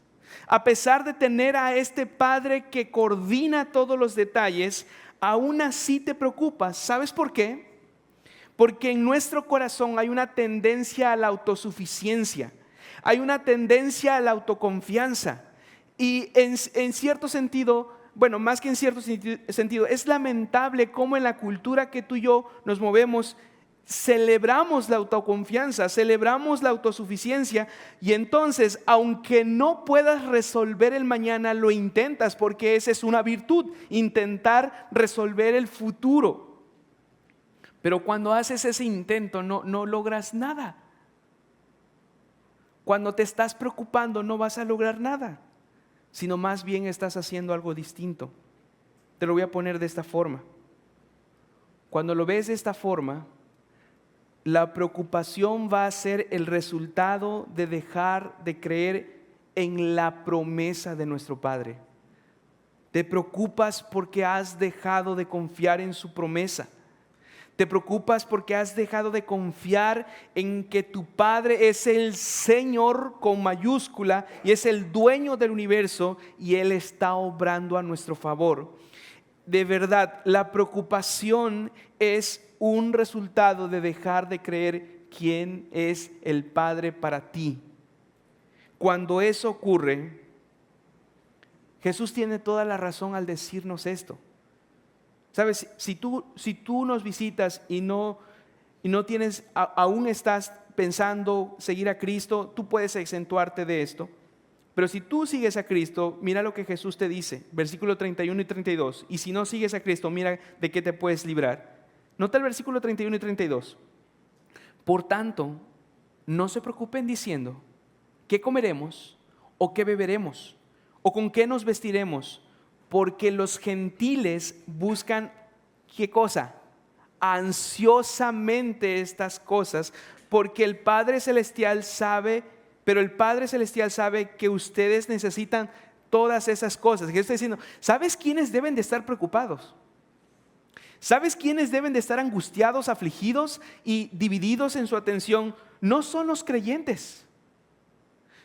A pesar de tener a este Padre que coordina todos los detalles, aún así te preocupas. ¿Sabes por qué? Porque en nuestro corazón hay una tendencia a la autosuficiencia. Hay una tendencia a la autoconfianza. Y en cierto sentido, bueno, más que en cierto sentido, es lamentable cómo en la cultura que tú y yo nos movemos, celebramos la autoconfianza, celebramos la autosuficiencia y entonces, aunque no puedas resolver el mañana, lo intentas porque esa es una virtud, intentar resolver el futuro. Pero cuando haces ese intento no logras nada. Cuando te estás preocupando no vas a lograr nada, sino más bien estás haciendo algo distinto. Te lo voy a poner de esta forma. Cuando lo ves de esta forma, la preocupación va a ser el resultado de dejar de creer en la promesa de nuestro Padre. Te preocupas porque has dejado de confiar en su promesa. Te preocupas porque has dejado de confiar en que tu Padre es el Señor con mayúscula y es el dueño del universo y Él está obrando a nuestro favor. De verdad, la preocupación es un resultado de dejar de creer quién es el Padre para ti. Cuando eso ocurre, Jesús tiene toda la razón al decirnos esto. Sabes, si tú nos visitas y no tienes, aún estás pensando seguir a Cristo, tú puedes exentuarte de esto. Pero si tú sigues a Cristo, mira lo que Jesús te dice, versículo 31 y 32. Y si no sigues a Cristo, mira de qué te puedes librar. Nota el versículo 31 y 32. Por tanto, no se preocupen diciendo, ¿qué comeremos? ¿O qué beberemos? ¿O con qué nos vestiremos? Porque los gentiles buscan, ¿qué cosa? Ansiosamente estas cosas, porque el Padre Celestial sabe, pero el Padre Celestial sabe que ustedes necesitan todas esas cosas. ¿Qué está diciendo? ¿Sabes quiénes deben de estar preocupados? ¿Sabes quiénes deben de estar angustiados, afligidos y divididos en su atención? No son los creyentes.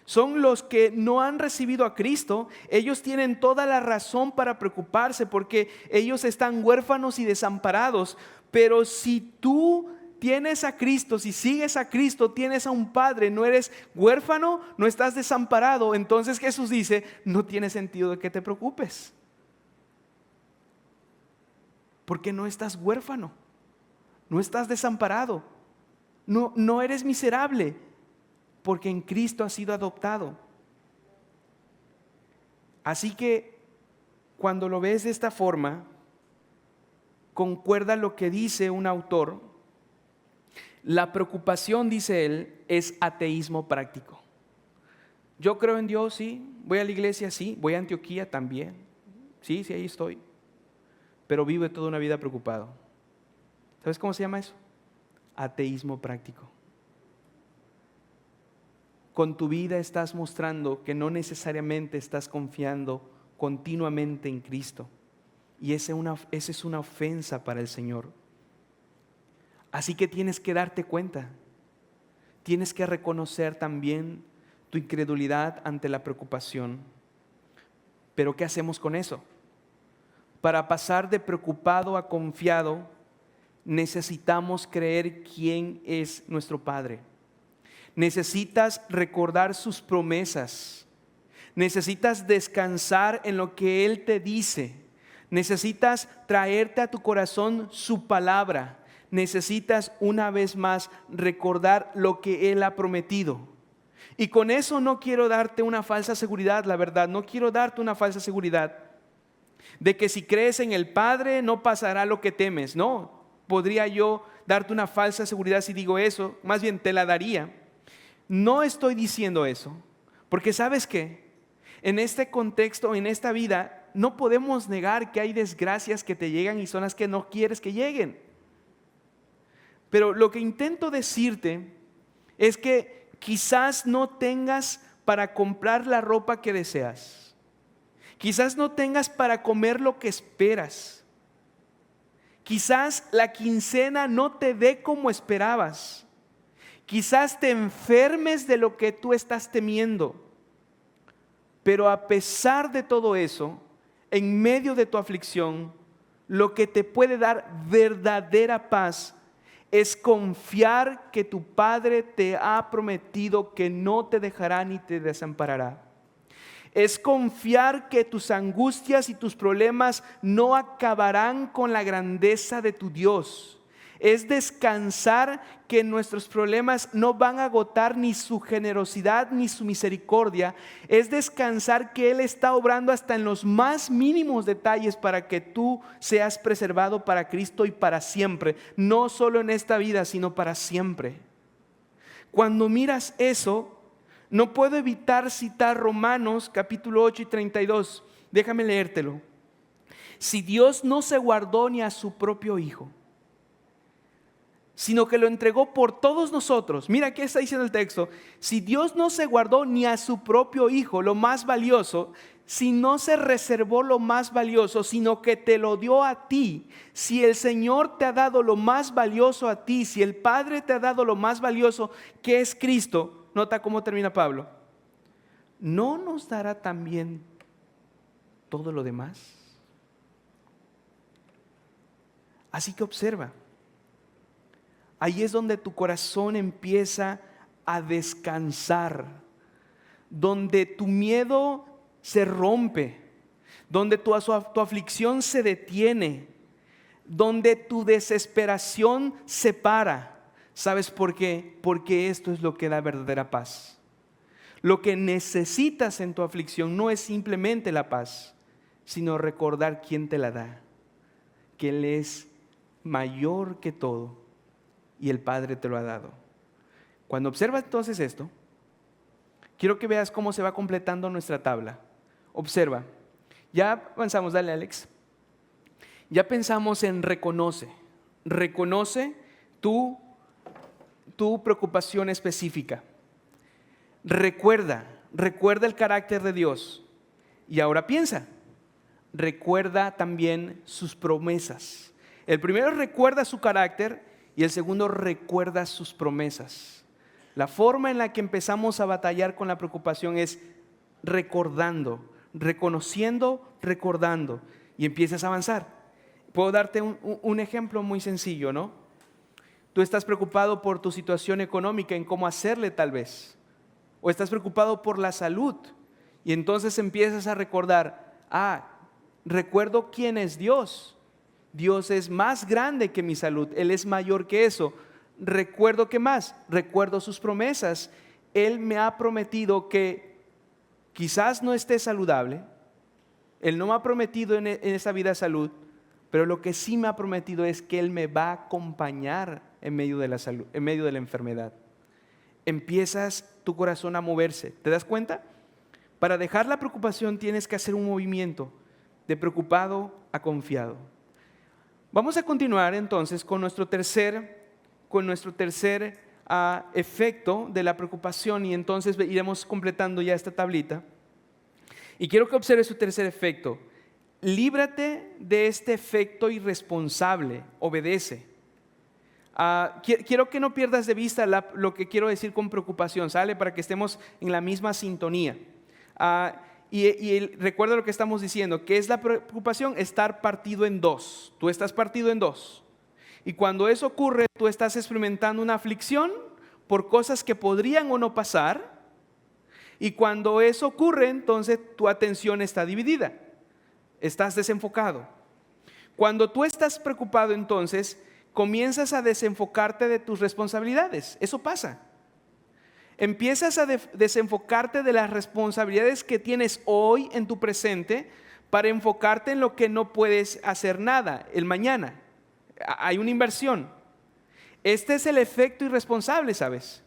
Son los que no han recibido a Cristo. Ellos tienen toda la razón para preocuparse porque ellos están huérfanos y desamparados. Pero si tú tienes a Cristo, si sigues a Cristo, tienes a un Padre, no eres huérfano, no estás desamparado, entonces Jesús dice, no tiene sentido de que te preocupes. Porque no estás huérfano, no estás desamparado, no eres miserable, porque en Cristo has sido adoptado. Así que cuando lo ves de esta forma, concuerda lo que dice un autor. La preocupación, dice él, es ateísmo práctico. Yo creo en Dios, sí. Voy a la iglesia, sí. Voy a Antioquía también. Sí, ahí estoy. Pero vivo toda una vida preocupado. ¿Sabes cómo se llama eso? Ateísmo práctico. Con tu vida estás mostrando que no necesariamente estás confiando continuamente en Cristo. Y esa es una ofensa para el Señor. Así que tienes que darte cuenta. Tienes que reconocer también tu incredulidad ante la preocupación. Pero ¿qué hacemos con eso? Para pasar de preocupado a confiado, necesitamos creer quién es nuestro Padre. Necesitas recordar sus promesas. Necesitas descansar en lo que Él te dice. Necesitas traerte a tu corazón su palabra. Necesitas una vez más recordar lo que Él ha prometido. Y con eso no quiero darte una falsa seguridad, la verdad. No quiero darte una falsa seguridad de que si crees en el Padre no pasará lo que temes. No, podría yo darte una falsa seguridad si digo eso. Más bien te la daría. No estoy diciendo eso, porque ¿sabes qué? En este contexto, en esta vida, no podemos negar que hay desgracias que te llegan y son las que no quieres que lleguen. Pero lo que intento decirte es que quizás no tengas para comprar la ropa que deseas. Quizás no tengas para comer lo que esperas. Quizás la quincena no te dé como esperabas. Quizás te enfermes de lo que tú estás temiendo. Pero a pesar de todo eso, en medio de tu aflicción, lo que te puede dar verdadera paz es confiar que tu Padre te ha prometido que no te dejará ni te desamparará. Es confiar que tus angustias y tus problemas no acabarán con la grandeza de tu Dios. Es descansar que nuestros problemas no van a agotar ni su generosidad ni su misericordia. Es descansar que Él está obrando hasta en los más mínimos detalles para que tú seas preservado para Cristo y para siempre. No solo en esta vida, sino para siempre. Cuando miras eso, no puedo evitar citar Romanos capítulo 8 y 32. Déjame leértelo. Si Dios no se guardó ni a su propio Hijo, sino que lo entregó por todos nosotros. Mira qué está diciendo el texto. Si Dios no se guardó ni a su propio Hijo, lo más valioso, si no se reservó lo más valioso, sino que te lo dio a ti, si el Señor te ha dado lo más valioso a ti, si el Padre te ha dado lo más valioso que es Cristo, nota cómo termina Pablo, ¿no nos dará también todo lo demás? Así que observa. Ahí es donde tu corazón empieza a descansar, donde tu miedo se rompe, donde tu aflicción se detiene, donde tu desesperación se para. ¿Sabes por qué? Porque esto es lo que da verdadera paz. Lo que necesitas en tu aflicción no es simplemente la paz, sino recordar quién te la da, que Él es mayor que todo. Y el Padre te lo ha dado. Cuando observas entonces esto, quiero que veas cómo se va completando nuestra tabla. Observa. Ya avanzamos, dale Alex. Ya pensamos en reconoce. Reconoce tu preocupación específica. Recuerda el carácter de Dios. Y ahora piensa. Recuerda también sus promesas. El primero recuerda su carácter. Y el segundo, recuerda sus promesas. La forma en la que empezamos a batallar con la preocupación es recordando, reconociendo, recordando. Y empiezas a avanzar. Puedo darte un ejemplo muy sencillo, ¿no? Tú estás preocupado por tu situación económica, en cómo hacerle tal vez. O estás preocupado por la salud. Y entonces empiezas a recordar, recuerdo quién es Dios. Dios es más grande que mi salud, Él es mayor que eso. Recuerdo qué más, recuerdo sus promesas. Él me ha prometido que quizás no esté saludable, Él no me ha prometido en esa vida salud, pero lo que sí me ha prometido es que Él me va a acompañar en medio de la salud, en medio de la enfermedad. Empiezas tu corazón a moverse, ¿te das cuenta? Para dejar la preocupación tienes que hacer un movimiento de preocupado a confiado. Vamos a continuar entonces con nuestro tercer efecto de la preocupación, y entonces iremos completando ya esta tablita. Y quiero que observes su tercer efecto. Líbrate de este efecto irresponsable, obedece. Quiero que no pierdas de vista lo que quiero decir con preocupación, ¿sale? Para que estemos en la misma sintonía. Recuerda lo que estamos diciendo, que es la preocupación, estar partido en dos. Tú estás partido en dos. Y cuando eso ocurre, tú estás experimentando una aflicción por cosas que podrían o no pasar. Y cuando eso ocurre, entonces tu atención está dividida. Estás desenfocado. Cuando tú estás preocupado, entonces comienzas a desenfocarte de tus responsabilidades. Eso pasa. Empiezas a desenfocarte de las responsabilidades que tienes hoy en tu presente para enfocarte en lo que no puedes hacer nada el mañana. Hay una inversión. Este es el efecto irresponsable, ¿sabes?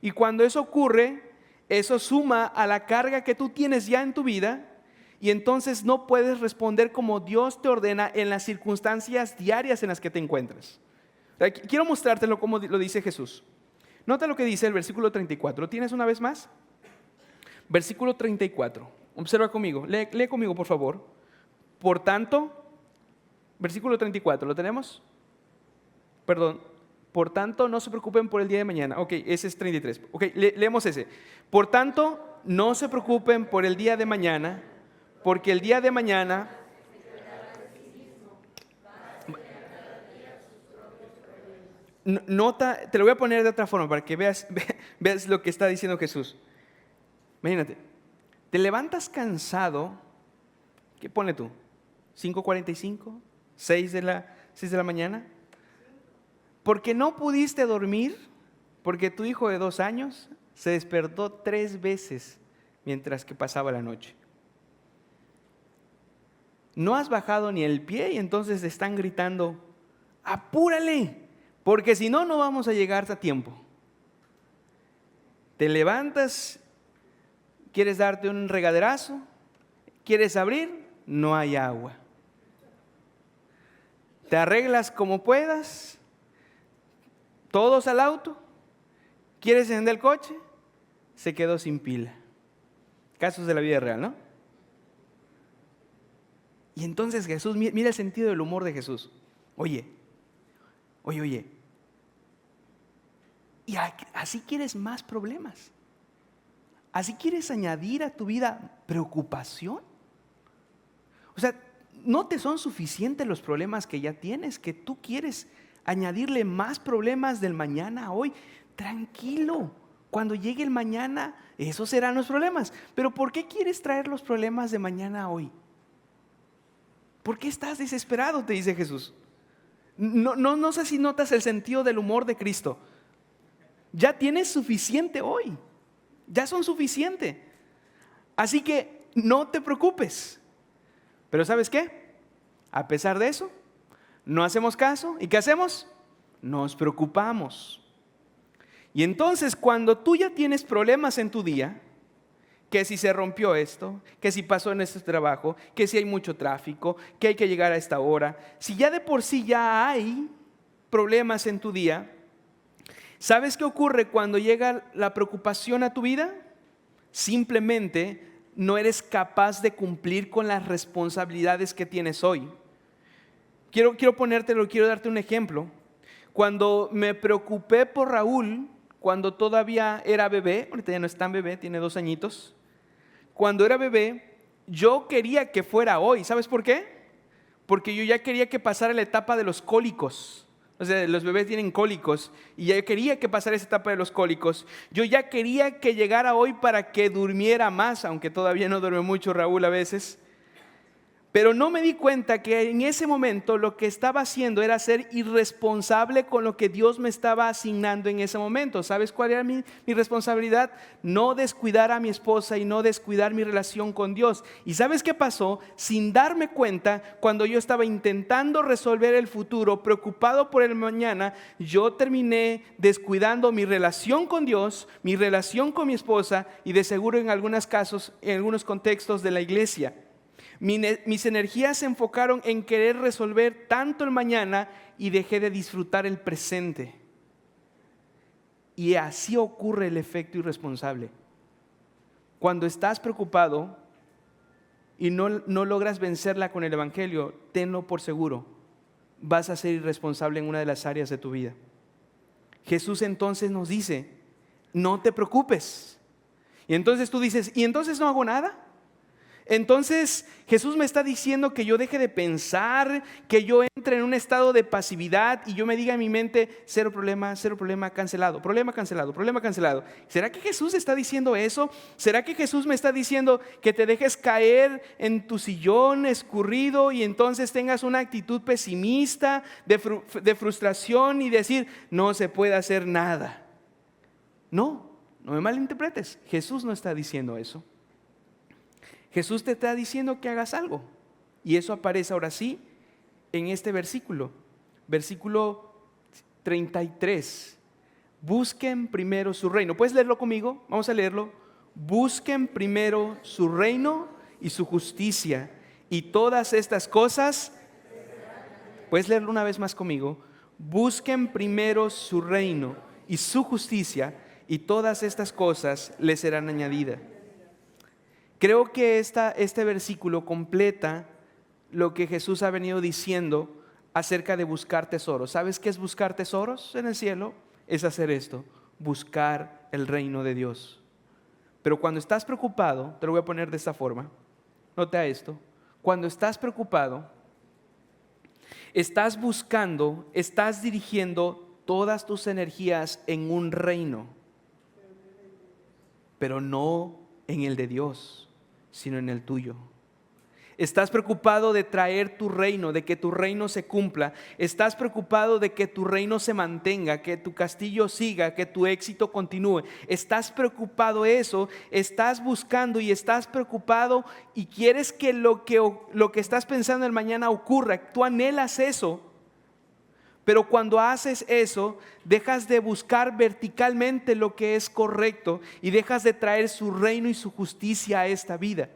Y cuando eso ocurre, eso suma a la carga que tú tienes ya en tu vida, y entonces no puedes responder como Dios te ordena en las circunstancias diarias en las que te encuentras. Quiero mostrártelo como lo dice Jesús. Nota lo que dice el versículo 34. ¿Lo tienes una vez más? Versículo 34. Observa conmigo. Lee conmigo, por favor. Por tanto, versículo 34. ¿Lo tenemos? Perdón. Por tanto, no se preocupen por el día de mañana. Ok, ese es 33. Ok, leemos ese. Por tanto, no se preocupen por el día de mañana, porque el día de mañana... Nota, te lo voy a poner de otra forma para que veas lo que está diciendo Jesús. Imagínate, te levantas cansado, ¿qué pone tú? ¿5:45? ¿6 de la mañana? Porque no pudiste dormir, porque tu hijo de 2 años se despertó 3 veces mientras que pasaba la noche. No has bajado ni el pie y entonces te están gritando, apúrale, porque si no, no vamos a llegar a tiempo. Te levantas, quieres darte un regaderazo, quieres abrir, no hay agua. Te arreglas como puedas, todos al auto, quieres encender el coche, se quedó sin pila. Casos de la vida real, ¿no? Y entonces Jesús, mira el sentido del humor de Jesús. Oye. Y así quieres más problemas. Así quieres añadir a tu vida preocupación. O sea, ¿no te son suficientes los problemas que ya tienes, que tú quieres añadirle más problemas del mañana a hoy? Tranquilo, cuando llegue el mañana, esos serán los problemas. Pero ¿por qué quieres traer los problemas de mañana a hoy? ¿Por qué estás desesperado? Te dice Jesús. No sé si notas el sentido del humor de Cristo. Ya tienes suficiente hoy. Ya son suficiente. Así que no te preocupes. Pero ¿sabes qué? A pesar de eso, no hacemos caso. ¿Y qué hacemos? Nos preocupamos. Y entonces cuando tú ya tienes problemas en tu día, que si se rompió esto, que si pasó en este trabajo, que si hay mucho tráfico, que hay que llegar a esta hora, si ya de por sí ya hay problemas en tu día, ¿sabes qué ocurre cuando llega la preocupación a tu vida? Simplemente no eres capaz de cumplir con las responsabilidades que tienes hoy. Quiero darte un ejemplo. Cuando me preocupé por Raúl, cuando todavía era bebé, ahorita ya no es tan bebé, tiene 2 añitos. Cuando era bebé, yo quería que fuera hoy. ¿Sabes por qué? Porque yo ya quería que pasara la etapa de los cólicos. O sea, los bebés tienen cólicos y ya quería que pasara esa etapa de los cólicos. Yo ya quería que llegara hoy para que durmiera más, aunque todavía no duerme mucho Raúl a veces. Pero no me di cuenta que en ese momento lo que estaba haciendo era ser irresponsable con lo que Dios me estaba asignando en ese momento. ¿Sabes cuál era mi responsabilidad? No descuidar a mi esposa y no descuidar mi relación con Dios. ¿Y sabes qué pasó? Sin darme cuenta, cuando yo estaba intentando resolver el futuro, preocupado por el mañana, yo terminé descuidando mi relación con Dios, mi relación con mi esposa y de seguro en algunos casos, en algunos contextos de la iglesia. Mis energías se enfocaron en querer resolver tanto el mañana y dejé de disfrutar el presente. Y así ocurre el efecto irresponsable. Cuando estás preocupado y no logras vencerla con el evangelio, tenlo por seguro, vas a ser irresponsable en una de las áreas de tu vida. Jesús entonces nos dice, no te preocupes. Y entonces tú dices, ¿y entonces no hago nada? Entonces Jesús me está diciendo que yo deje de pensar, que yo entre en un estado de pasividad y yo me diga en mi mente, cero problema, cancelado, problema cancelado, problema cancelado. ¿Será que Jesús está diciendo eso? ¿Será que Jesús me está diciendo que te dejes caer en tu sillón escurrido y entonces tengas una actitud pesimista, de frustración y decir, no se puede hacer nada? No me malinterpretes, Jesús no está diciendo eso. Jesús te está diciendo que hagas algo. Y eso aparece ahora sí en este versículo 33. Busquen primero su reino. ¿Puedes leerlo conmigo? Vamos a leerlo. Busquen primero su reino y su justicia, y todas estas cosas. ¿Puedes leerlo una vez más conmigo? Busquen primero su reino y su justicia, y todas estas cosas les serán añadidas. Creo que este versículo completa lo que Jesús ha venido diciendo acerca de buscar tesoros. ¿Sabes qué es buscar tesoros en el cielo? Es hacer esto, buscar el reino de Dios. Pero cuando estás preocupado, te lo voy a poner de esta forma, nota esto, cuando estás preocupado, estás buscando, estás dirigiendo todas tus energías en un reino, pero no en el de Dios, sino en el tuyo. Estás preocupado de traer tu reino, de que tu reino se cumpla. Estás preocupado de que tu reino se mantenga, que tu castillo siga, que tu éxito continúe. Estás preocupado eso, estás buscando y estás preocupado y quieres que lo que estás pensando el mañana ocurra. Tú anhelas eso. Pero cuando haces eso, dejas de buscar verticalmente lo que es correcto y dejas de traer su reino y su justicia a esta vida.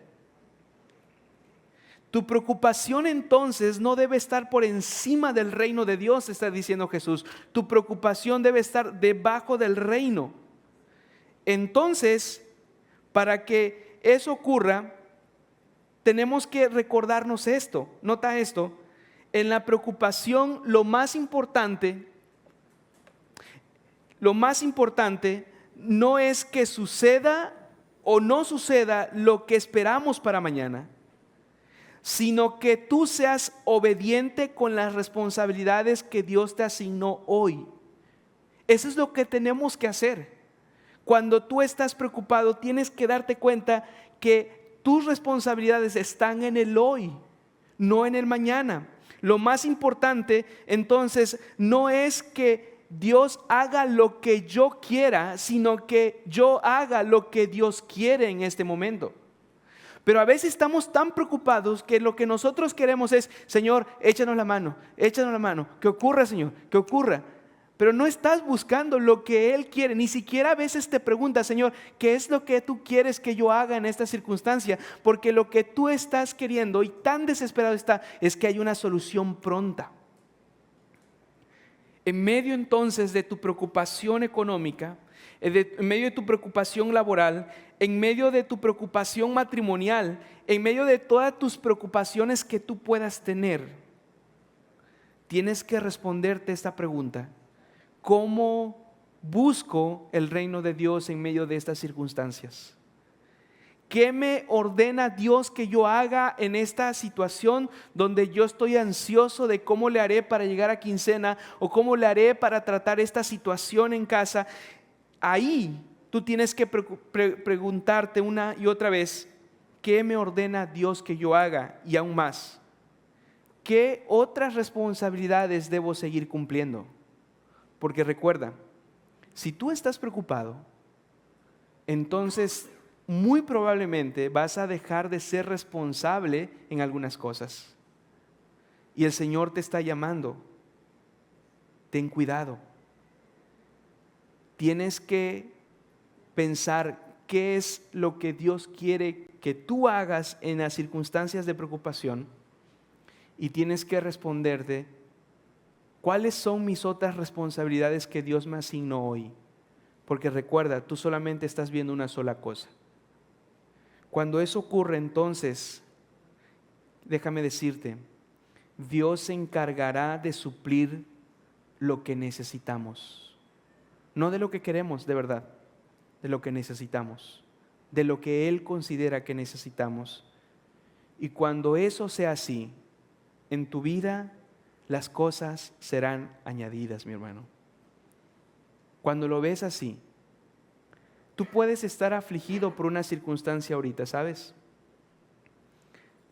Tu preocupación entonces no debe estar por encima del reino de Dios, está diciendo Jesús. Tu preocupación debe estar debajo del reino. Entonces, para que eso ocurra, tenemos que recordarnos esto. Nota esto. En la preocupación lo más importante no es que suceda o no suceda lo que esperamos para mañana, sino que tú seas obediente con las responsabilidades que Dios te asignó hoy. Eso es lo que tenemos que hacer. Cuando tú estás preocupado, tienes que darte cuenta que tus responsabilidades están en el hoy, no en el mañana. Lo más importante entonces no es que Dios haga lo que yo quiera, sino que yo haga lo que Dios quiere en este momento. Pero a veces estamos tan preocupados que lo que nosotros queremos es, Señor, échanos la mano, que ocurra, Señor, que ocurra. Pero no estás buscando lo que Él quiere, ni siquiera a veces te preguntas, Señor, ¿qué es lo que tú quieres que yo haga en esta circunstancia? Porque lo que tú estás queriendo y tan desesperado está, es que hay una solución pronta. En medio entonces de tu preocupación económica, en medio de tu preocupación laboral, en medio de tu preocupación matrimonial, en medio de todas tus preocupaciones que tú puedas tener, tienes que responderte esta pregunta: ¿cómo busco el reino de Dios en medio de estas circunstancias? ¿Qué me ordena Dios que yo haga en esta situación donde yo estoy ansioso de cómo le haré para llegar a quincena o cómo le haré para tratar esta situación en casa? Ahí tú tienes que preguntarte una y otra vez, ¿qué me ordena Dios que yo haga? Y aún más, ¿qué otras responsabilidades debo seguir cumpliendo? Porque recuerda, si tú estás preocupado, entonces muy probablemente vas a dejar de ser responsable en algunas cosas. Y el Señor te está llamando. Ten cuidado. Tienes que pensar qué es lo que Dios quiere que tú hagas en las circunstancias de preocupación y tienes que responderte, ¿cuáles son mis otras responsabilidades que Dios me asignó hoy? Porque recuerda, tú solamente estás viendo una sola cosa. Cuando eso ocurre, entonces, déjame decirte, Dios se encargará de suplir lo que necesitamos. No de lo que queremos, de verdad, de lo que necesitamos, de lo que Él considera que necesitamos. Y cuando eso sea así, en tu vida las cosas serán añadidas, mi hermano. Cuando lo ves así, tú puedes estar afligido por una circunstancia ahorita, ¿sabes?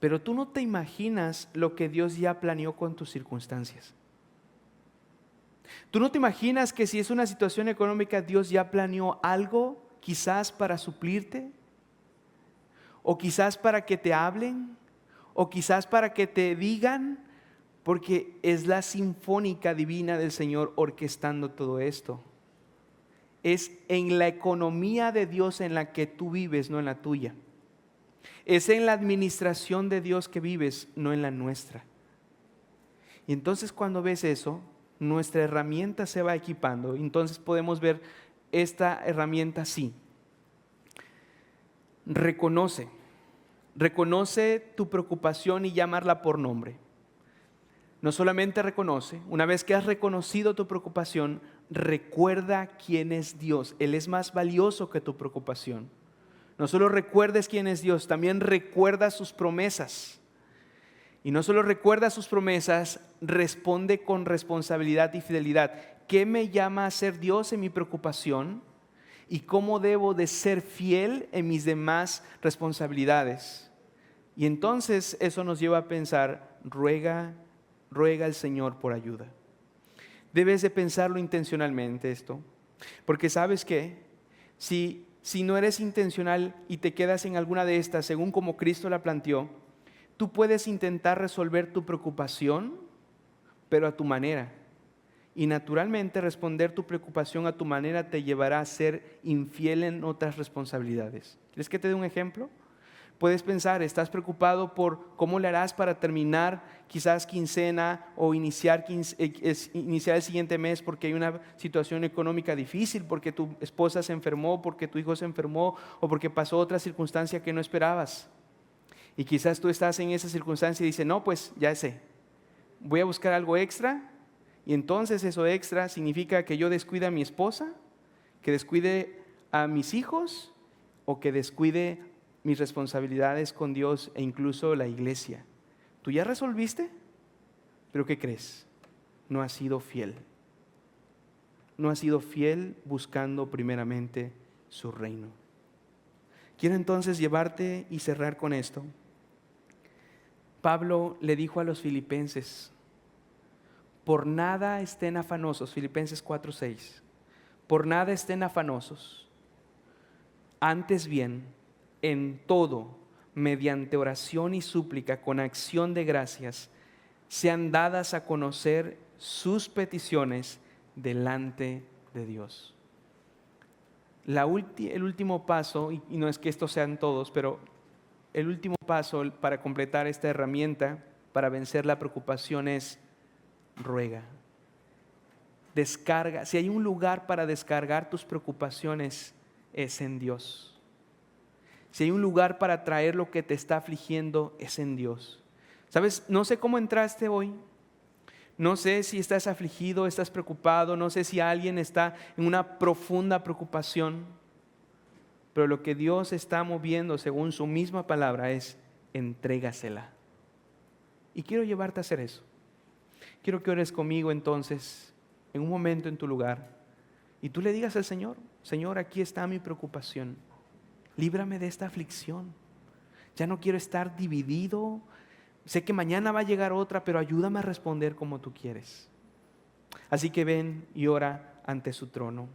Pero tú no te imaginas lo que Dios ya planeó con tus circunstancias. Tú no te imaginas que si es una situación económica, Dios ya planeó algo, quizás para suplirte, o quizás para que te hablen, o quizás para que te digan, porque es la sinfónica divina del Señor orquestando todo esto. Es en la economía de Dios en la que tú vives, no en la tuya. Es en la administración de Dios que vives, no en la nuestra. Y entonces cuando ves eso, nuestra herramienta se va equipando. Entonces podemos ver esta herramienta así. Reconoce tu preocupación y llamarla por nombre. No solamente reconoce, una vez que has reconocido tu preocupación, recuerda quién es Dios. Él es más valioso que tu preocupación. No solo recuerdes quién es Dios, también recuerda sus promesas. Y no solo recuerda sus promesas, responde con responsabilidad y fidelidad. ¿Qué me llama a ser Dios en mi preocupación? ¿Y cómo debo de ser fiel en mis demás responsabilidades? Y entonces eso nos lleva a pensar, ruega al Señor por ayuda. Debes de pensarlo intencionalmente esto, porque ¿sabes qué? Si no eres intencional y te quedas en alguna de estas, según como Cristo la planteó, tú puedes intentar resolver tu preocupación, pero a tu manera. Y naturalmente responder tu preocupación a tu manera te llevará a ser infiel en otras responsabilidades. ¿Quieres que te dé un ejemplo? Puedes pensar, estás preocupado por cómo le harás para terminar quizás quincena o iniciar el siguiente mes porque hay una situación económica difícil, porque tu esposa se enfermó, porque tu hijo se enfermó o porque pasó otra circunstancia que no esperabas. Y quizás tú estás en esa circunstancia y dices, no, pues ya sé, voy a buscar algo extra y entonces eso extra significa que yo descuide a mi esposa, que descuide a mis hijos o que descuide mis responsabilidades con Dios e incluso la iglesia. ¿Tú ya resolviste? ¿Pero qué crees? No has sido fiel. No has sido fiel buscando primeramente su reino. Quiero entonces llevarte y cerrar con esto. Pablo le dijo a los filipenses, por nada estén afanosos, Filipenses 4:6, por nada estén afanosos, antes bien, en todo, mediante oración y súplica, con acción de gracias, sean dadas a conocer sus peticiones delante de Dios. El último paso, y no es que estos sean todos, pero el último paso para completar esta herramienta, para vencer la preocupación es ruega. Descarga. Si hay un lugar para descargar tus preocupaciones, es en Dios. Si hay un lugar para traer lo que te está afligiendo, es en Dios. ¿Sabes? No sé cómo entraste hoy. No sé si estás afligido, estás preocupado. No sé si alguien está en una profunda preocupación. Pero lo que Dios está moviendo según su misma palabra es entrégasela. Y quiero llevarte a hacer eso. Quiero que ores conmigo entonces, en un momento en tu lugar. Y tú le digas al Señor, Señor, aquí está mi preocupación. Líbrame de esta aflicción. Ya no quiero estar dividido. Sé que mañana va a llegar otra, pero ayúdame a responder como tú quieres. Así que ven y ora ante su trono.